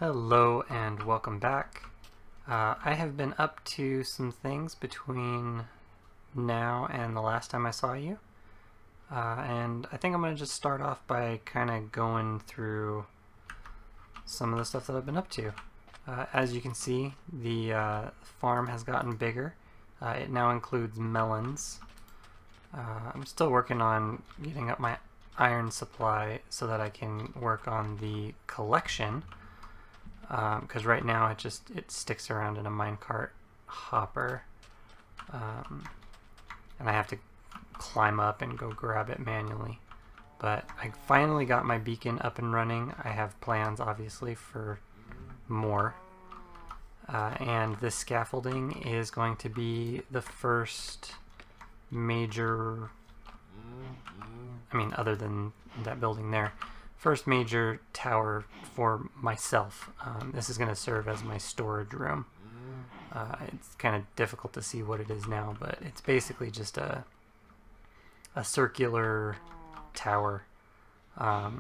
Hello and welcome back. I have been up to some things between now and the last time I saw you. And I think I'm going to just start off by kind of going through some of the stuff that I've been up to. As you can see, the farm has gotten bigger. It now includes melons. I'm still working on getting up my iron supply so that I can work on the collection. Because right now it sticks around in a minecart hopper, and I have to climb up and go grab it manually. But I finally got my beacon up and running. I have plans, obviously, for more. And this scaffolding is going to be the first major, other than that building there, first major tower for myself. This is going to serve as my storage room. It's kind of difficult to see what it is now, but it's basically just a circular tower. That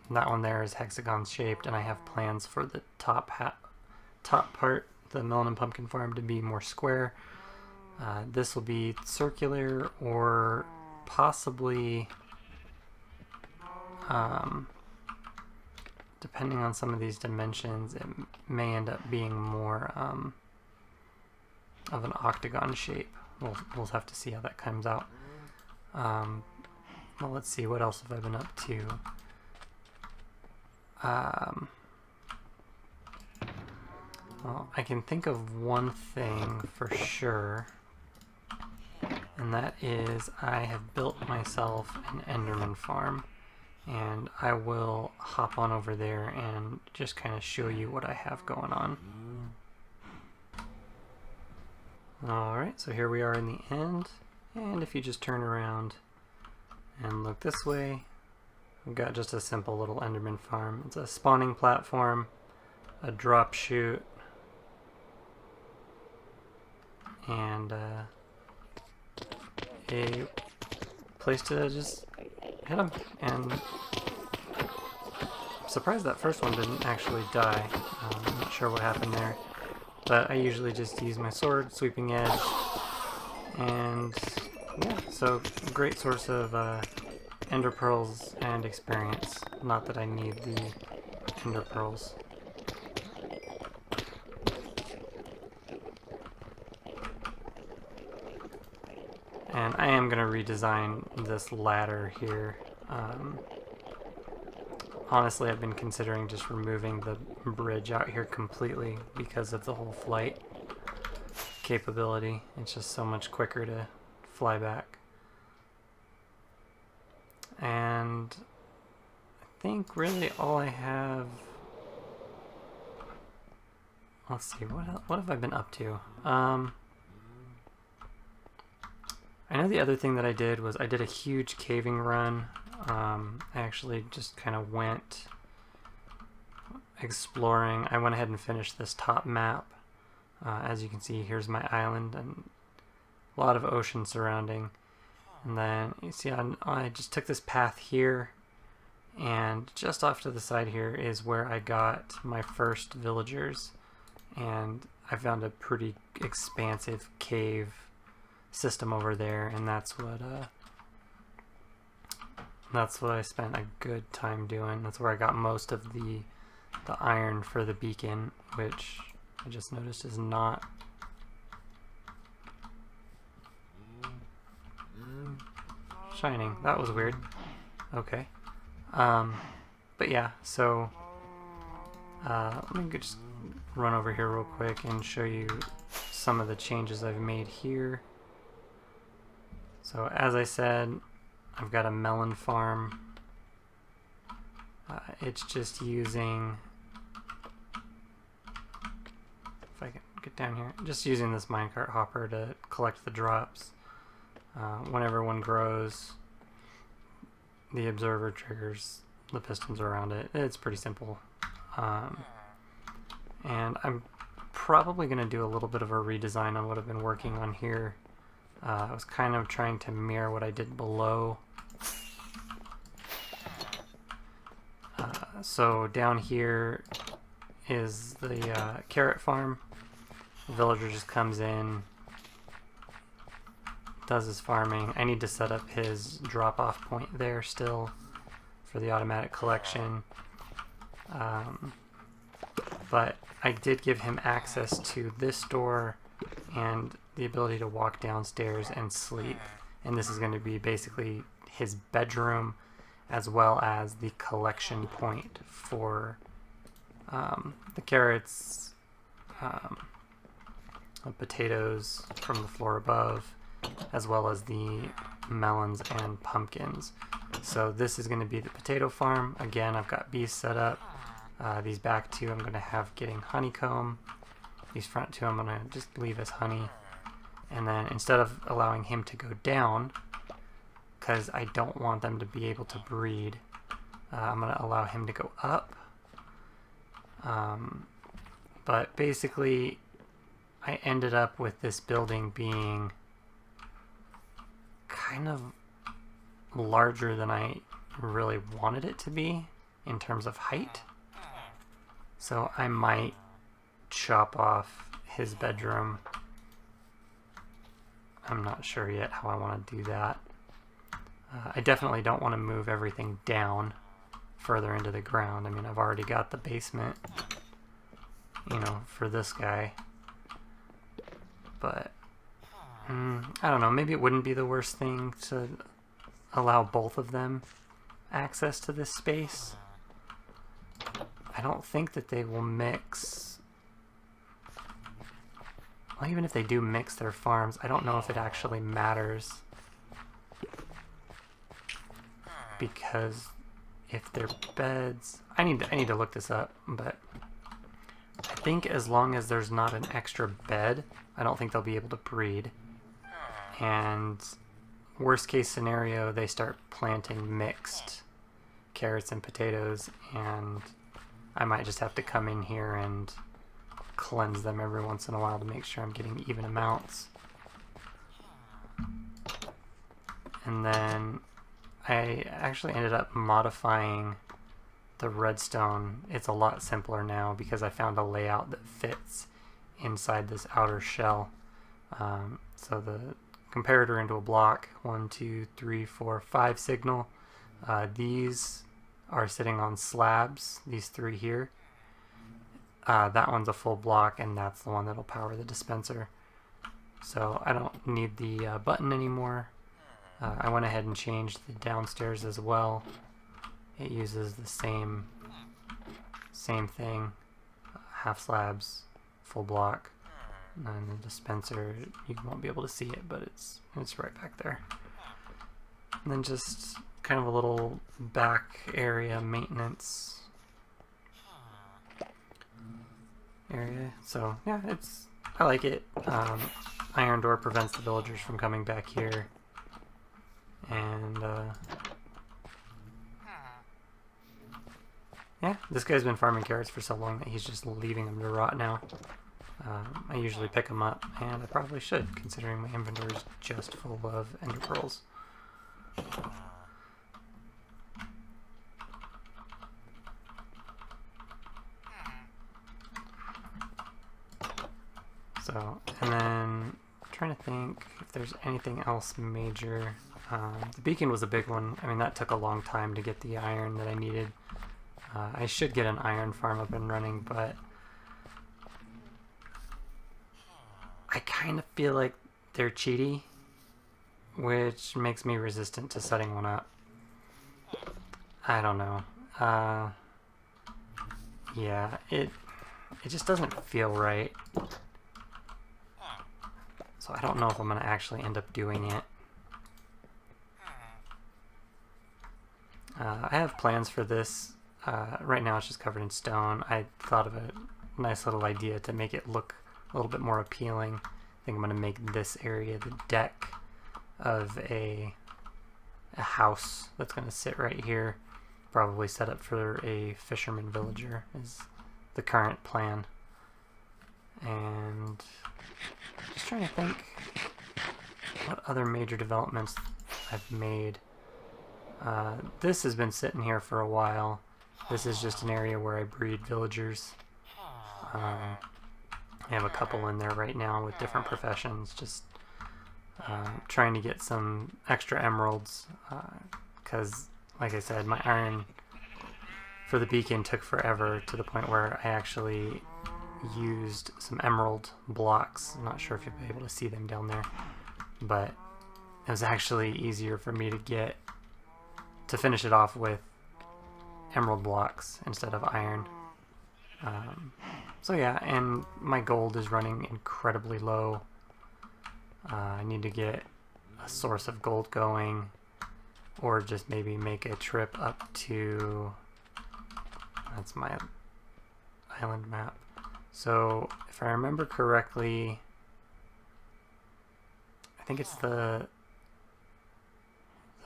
one there is hexagon shaped, and I have plans for the top part, the melon and pumpkin farm, to be more square. This will be circular, or possibly depending on some of these dimensions, it may end up being more of an octagon shape. We'll have to see how that comes out. Well, let's see, what else have I been up to? Well, I can think of one thing for sure, and that is I have built myself an Enderman farm. And I will hop on over there and just kind of show you what I have going on. Alright, so here we are in the end. And if you just turn around and look this way, we've got just a simple little Enderman farm. It's a spawning platform, a drop chute, and a place to just hit them. And I'm surprised that first one didn't actually die. I'm not sure what happened there, but I usually just use my sword, sweeping edge, and yeah, so great source of ender pearls and experience. Not that I need the ender pearls. And I am going to redesign this ladder here. Honestly, I've been considering just removing the bridge out here completely because of the whole flight capability. It's just so much quicker to fly back. And I think really all I have... Let's see, what have I been up to? I know the other thing that I did was I did a huge caving run. I actually just kind of went exploring. I went ahead and finished this top map. As you can see, here's my island and a lot of ocean surrounding. And then you see I just took this path here, and just off to the side here is where I got my first villagers. And I found a pretty expansive cave system over there, and that's what I spent a good time doing. That's where I got most of the iron for the beacon, which I just noticed is not shining. That was weird. Okay. But yeah, so let me just run over here real quick and show you some of the changes I've made here. So as I said, I've got a melon farm. It's just using, if I can get down here, just using this minecart hopper to collect the drops. Whenever one grows, the observer triggers the pistons around it. It's pretty simple. And I'm probably going to do a little bit of a redesign on what I've been working on here. I was kind of trying to mirror what I did below. So down here is the carrot farm. The villager just comes in, does his farming. I need to set up his drop-off point there still for the automatic collection. But I did give him access to this door and the ability to walk downstairs and sleep. And this is going to be basically his bedroom as well as the collection point for the carrots, the potatoes from the floor above, as well as the melons and pumpkins. So this is going to be the potato farm. Again, I've got bees set up. These back two I'm going to have getting honeycomb. These front two I'm going to just leave as honey. And then instead of allowing him to go down, because I don't want them to be able to breed, I'm going to allow him to go up. But basically, I ended up with this building being kind of larger than I really wanted it to be in terms of height. So I might chop off his bedroom. I'm not sure yet how I want to do that. I definitely don't want to move everything down further into the ground. I mean, I've already got the basement, you know, for this guy. But, I don't know, maybe it wouldn't be the worst thing to allow both of them access to this space. I don't think that they will mix. Well, even if they do mix their farms, I don't know if it actually matters. Because if their beds... I need to look this up, but I think as long as there's not an extra bed, I don't think they'll be able to breed. And worst case scenario, they start planting mixed carrots and potatoes, and I might just have to come in here and cleanse them every once in a while to make sure I'm getting even amounts. And then I actually ended up modifying the redstone. It's a lot simpler now because I found a layout that fits inside this outer shell. So the comparator into a block, 1, 2, 3, 4, 5 signal. These are sitting on slabs, these three here. That one's a full block, and that's the one that'll power the dispenser. So I don't need the button anymore. I went ahead and changed the downstairs as well. It uses the same thing, half slabs, full block, and the dispenser, you won't be able to see it, but it's right back there. And then just kind of a little back area maintenance area. So yeah, I like it. Iron door prevents the villagers from coming back here. And yeah, this guy's been farming carrots for so long that he's just leaving them to rot now. I usually pick them up, and I probably should, considering my inventory is just full of ender pearls. So, and then I'm trying to think if there's anything else major. The beacon was a big one. I mean, that took a long time to get the iron that I needed. I should get an iron farm up and running, but I kind of feel like they're cheaty, which makes me resistant to setting one up. I don't know. Yeah, it just doesn't feel right. So I don't know if I'm going to actually end up doing it. I have plans for this. Right now it's just covered in stone. I thought of a nice little idea to make it look a little bit more appealing. I think I'm going to make this area the deck of a house that's going to sit right here. Probably set up for a fisherman villager is the current plan. And just trying to think what other major developments I've made. This has been sitting here for a while. This is just an area where I breed villagers. I have a couple in there right now with different professions, just trying to get some extra emeralds, because like I said, my iron for the beacon took forever, to the point where I actually used some emerald blocks. I'm not sure if you'll be able to see them down there, but it was actually easier for me to finish it off with emerald blocks instead of iron. So yeah, and my gold is running incredibly low. I need to get a source of gold going, or just maybe make a trip up to, that's my island map. So if I remember correctly, I think it's the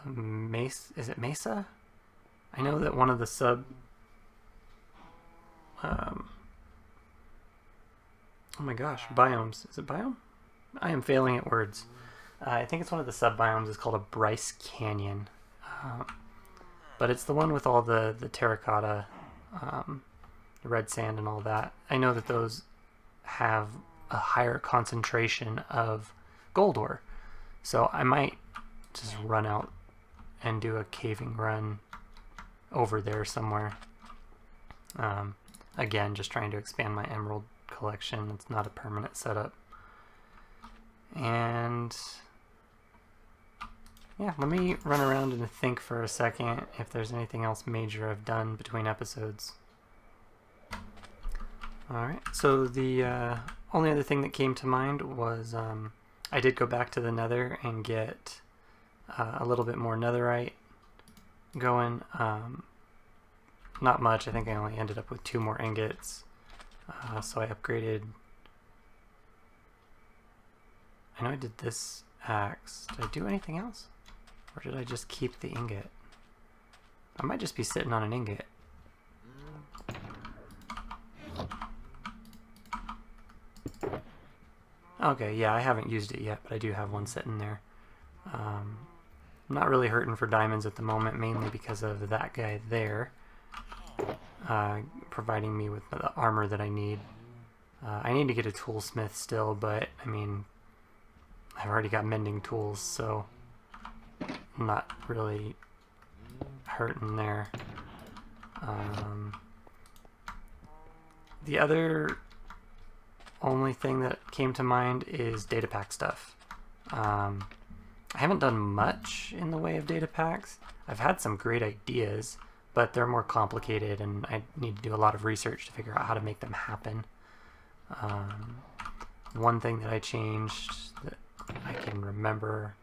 Mesa, is it Mesa? I know that one of the oh my gosh, biomes. Is it biome? I am failing at words. I think it's one of the sub-biomes. It's called a Bryce Canyon. But it's the one with all the terracotta, the red sand and all that. I know that those have a higher concentration of gold ore. So I might just run out and do a caving run over there somewhere. Again, just trying to expand my emerald collection. It's not a permanent setup. And yeah, let me run around and think for a second if there's anything else major I've done between episodes. Alright, so the only other thing that came to mind was I did go back to the nether and get a little bit more netherite going. Not much. I think I only ended up with 2 more ingots. So I upgraded. I know I did this axe. Did I do anything else? Or did I just keep the ingot? I might just be sitting on an ingot. Okay, yeah, I haven't used it yet, but I do have one sitting there. I'm not really hurting for diamonds at the moment, mainly because of that guy there. Providing me with the armor that I need. I need to get a toolsmith still, but I mean, I've already got mending tools, so I'm not really hurting there. The other only thing that came to mind is Datapack stuff. I haven't done much in the way of Datapacks. I've had some great ideas, but they're more complicated and I need to do a lot of research to figure out how to make them happen. One thing that I changed that I can remember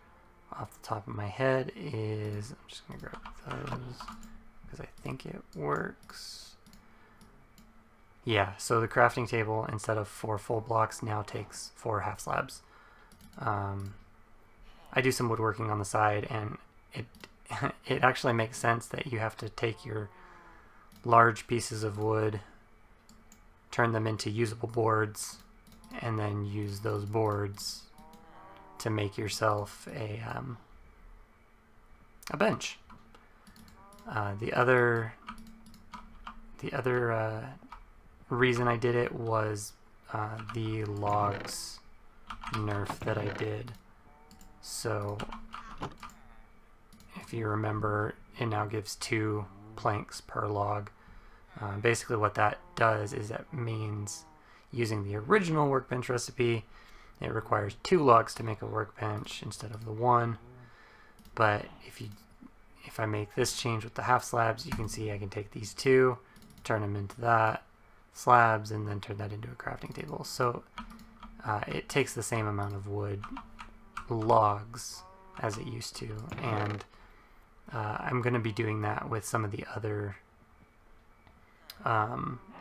off the top of my head is, I'm just going to grab those because I think it works. Yeah, so the crafting table, instead of 4 full blocks, now takes 4 half slabs. I do some woodworking on the side, and it actually makes sense that you have to take your large pieces of wood, turn them into usable boards, and then use those boards to make yourself a bench. The other reason I did it was the logs nerf that I did. So if you remember, it now gives 2 planks per log. Basically what that does is that means using the original workbench recipe, it requires 2 logs to make a workbench instead of the 1. But if I make this change with the half slabs, you can see I can take these 2, turn them into that slabs, and then turn that into a crafting table. So it takes the same amount of wood logs as it used to, and I'm going to be doing that with some of the other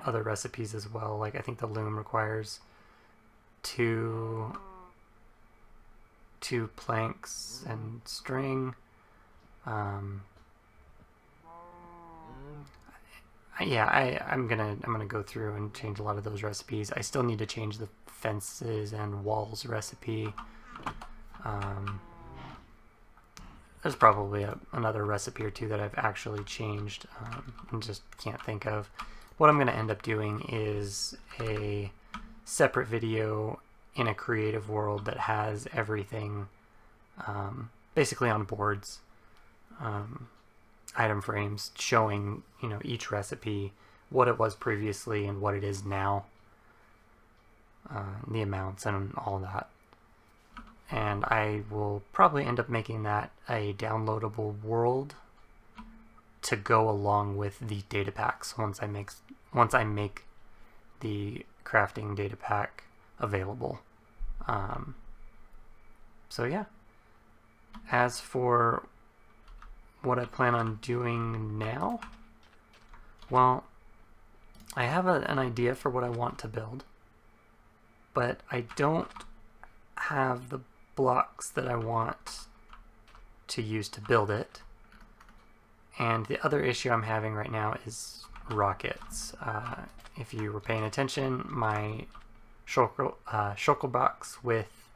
recipes as well. Like I think the loom requires 2 planks and string. Yeah, I'm gonna go through and change a lot of those recipes. I still need to change the fences and walls recipe. There's probably another recipe or 2 that I've actually changed and just can't think of. what I'm going to end up doing is a separate video in a creative world that has everything basically on boards, item frames showing, you know, each recipe, what it was previously and what it is now, the amounts and all that. And I will probably end up making that a downloadable world to go along with the data packs once I make the crafting data pack available. So yeah. As for what I plan on doing now, well, I have an idea for what I want to build, but I don't have the blocks that I want to use to build it. And the other issue I'm having right now is rockets. If you were paying attention, my shulker box with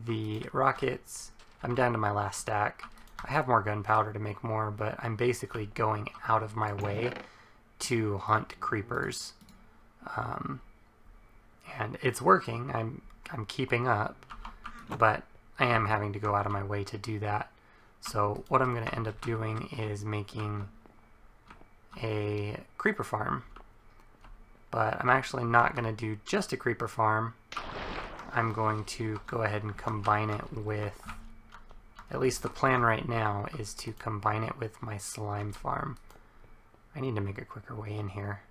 the rockets, I'm down to my last stack. I have more gunpowder to make more, but I'm basically going out of my way to hunt creepers. And it's working. I'm keeping up, but I am having to go out of my way to do that. So what I'm going to end up doing is making a creeper farm. But I'm actually not going to do just a creeper farm. I'm going to go ahead and combine it with, at least the plan right now is to combine it with my slime farm. I need to make a quicker way in here.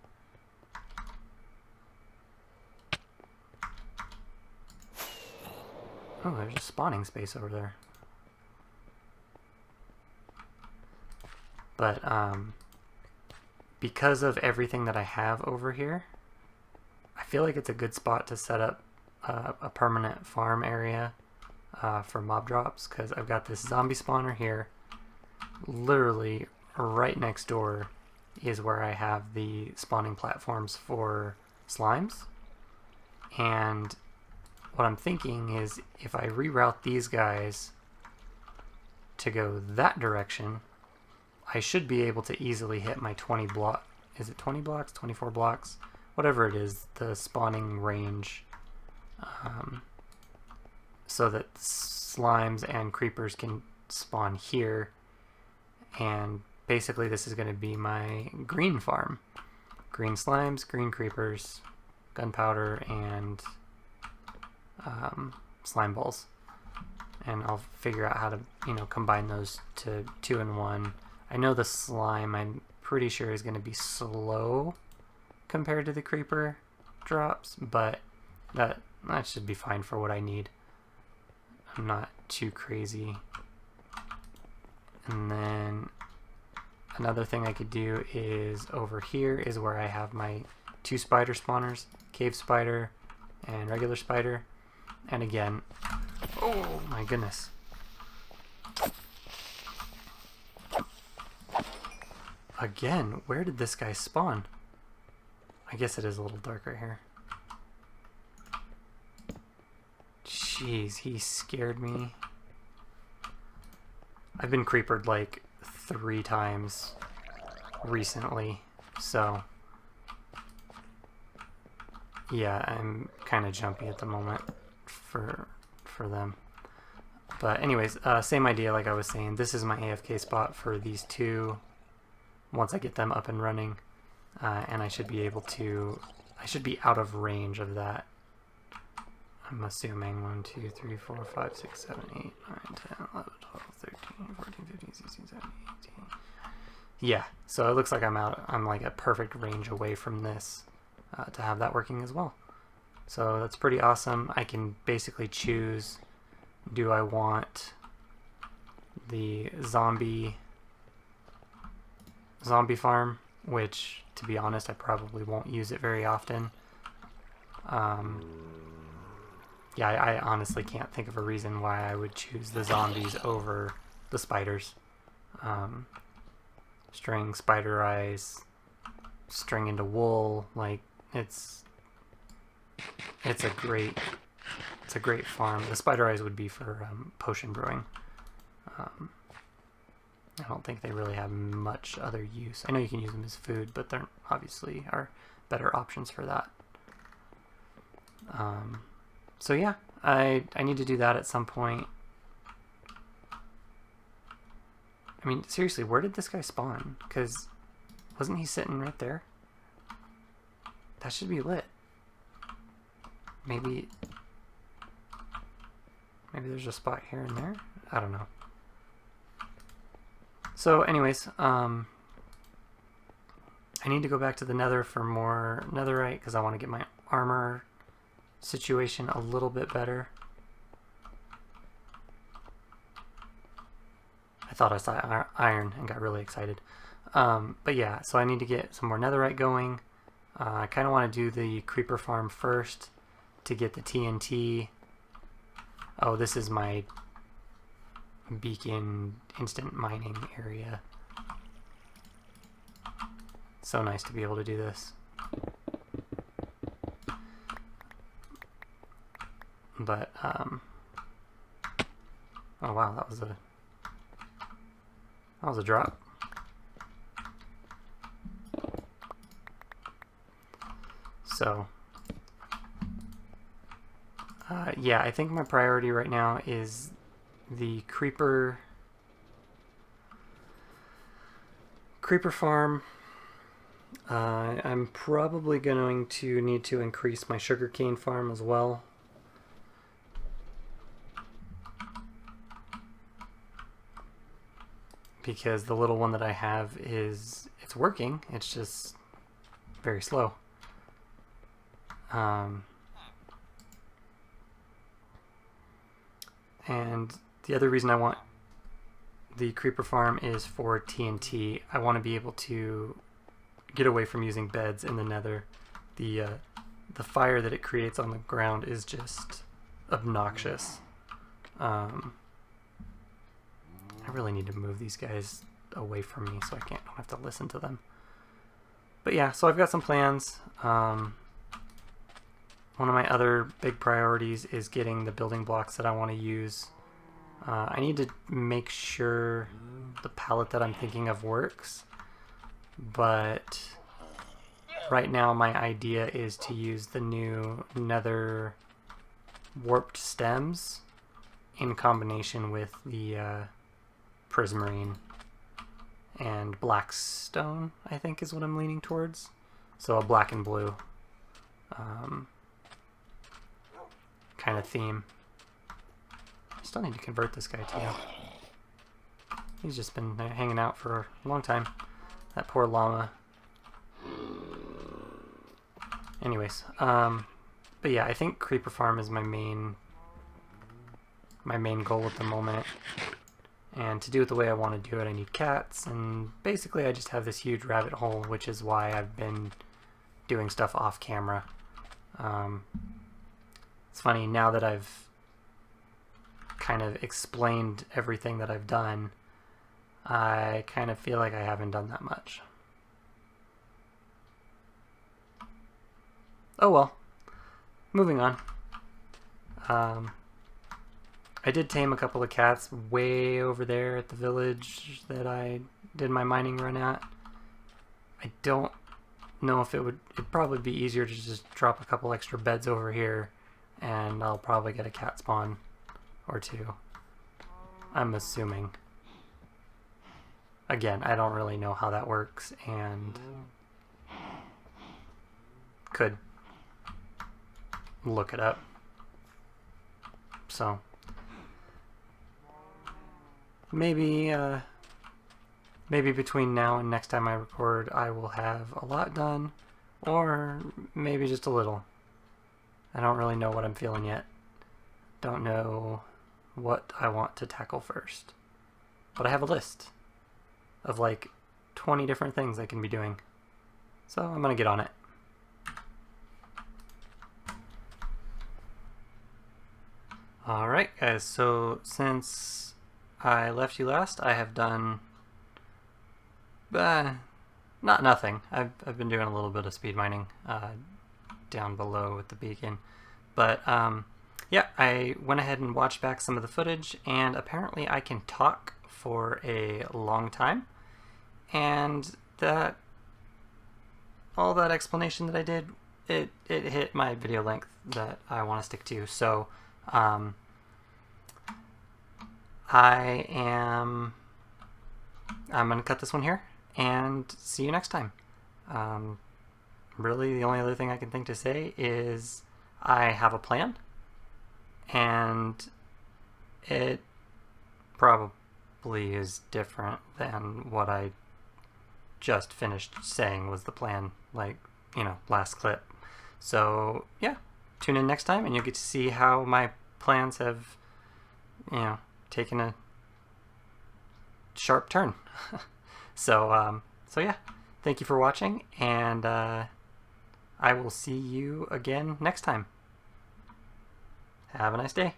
Oh, there's a spawning space over there. But because of everything that I have over here, I feel like it's a good spot to set up a permanent farm area for mob drops, because I've got this zombie spawner here. Literally right next door is where I have the spawning platforms for slimes. And what I'm thinking is if I reroute these guys to go that direction, I should be able to easily hit my 20 block. Is it 20 blocks? 24 blocks? Whatever it is, the spawning range. So that slimes and creepers can spawn here. And basically this is going to be my green farm. Green slimes, green creepers, gunpowder, and slime balls. And I'll figure out how to, you know, combine those to 2 in 1. I know the slime, I'm pretty sure, is going to be slow compared to the creeper drops, but that should be fine for what I need. I'm not too crazy. And then another thing I could do is over here is where I have my 2 spider spawners, cave spider and regular spider. And again, oh my goodness. Again, where did this guy spawn? I guess it is a little dark right here. Jeez, he scared me. I've been creepered like 3 times recently, so yeah, I'm kind of jumpy at the moment for them. But anyways, same idea like I was saying. This is my AFK spot for these 2. Once I get them up and running, and I should be able to, I should be out of range of that. I'm assuming 1, 2, 3, 4, 5, 6, 7, 8, 9, 10, 11, 12, 13, 14, 15, 16, 17, 18. Yeah, so it looks like I'm like a perfect range away from this to have that working as well. So that's pretty awesome. I can basically choose, do I want the zombie farm, which, to be honest, I probably won't use it very often. Yeah, I honestly can't think of a reason why I would choose the zombies over the spiders. String spider eyes, string into wool, like it's a great farm. The spider eyes would be for potion brewing. I don't think they really have much other use. I know you can use them as food, but there obviously are better options for that. So yeah, I need to do that at some point. I mean, seriously, where did this guy spawn? Because wasn't he sitting right there? That should be lit. Maybe there's a spot here and there? I don't know. So anyways, I need to go back to the nether for more netherite because I want to get my armor situation a little bit better. I thought I saw iron and got really excited. But yeah, so I need to get some more netherite going. I kind of want to do the creeper farm first to get the TNT. Oh, this is my beacon instant mining area. So nice to be able to do this. But, oh wow, that was a drop. So, yeah, I think my priority right now is the creeper farm. I'm probably going to need to increase my sugarcane farm as well. Because the little one that I have it's working, it's just very slow. And the other reason I want the creeper farm is for TNT. I want to be able to get away from using beds in the nether. The fire that it creates on the ground is just obnoxious. I really need to move these guys away from me so I don't have to listen to them. But yeah, so I've got some plans. One of my other big priorities is getting the building blocks that I want to use. I need to make sure the palette that I'm thinking of works, but right now my idea is to use the new nether warped stems in combination with the prismarine and blackstone, I think is what I'm leaning towards. So a black and blue kind of theme. I still need to convert this guy too. He's just been hanging out for a long time. That poor llama. Anyways, but yeah, I think creeper farm is my main goal at the moment. And to do it the way I want to do it, I need cats, and basically I just have this huge rabbit hole, which is why I've been doing stuff off camera. It's funny, now that I've kind of explained everything that I've done, I kind of feel like I haven't done that much. Oh well, moving on. I did tame a couple of cats way over there at the village that I did my mining run at. I don't know if it'd probably be easier to just drop a couple extra beds over here and I'll probably get a cat spawn or two. I'm assuming. Again, I don't really know how that works and could look it up. So maybe between now and next time I record I will have a lot done, or maybe just a little. I don't really know what I'm feeling yet. Don't know what I want to tackle first. But I have a list of like 20 different things I can be doing. So I'm gonna get on it. Alright guys, so since I left you last, I have done not nothing. I've been doing a little bit of speed mining down below with the beacon. But yeah, I went ahead and watched back some of the footage, and apparently I can talk for a long time, and that all that explanation that I did, it hit my video length that I want to stick to. So I'm gonna cut this one here and see you next time. Really, the only other thing I can think to say is I have a plan, and it probably is different than what I just finished saying was the plan, like, last clip. So yeah, tune in next time and you'll get to see how my plans have, taken a sharp turn. So yeah, thank you for watching, and I will see you again next time. Have a nice day.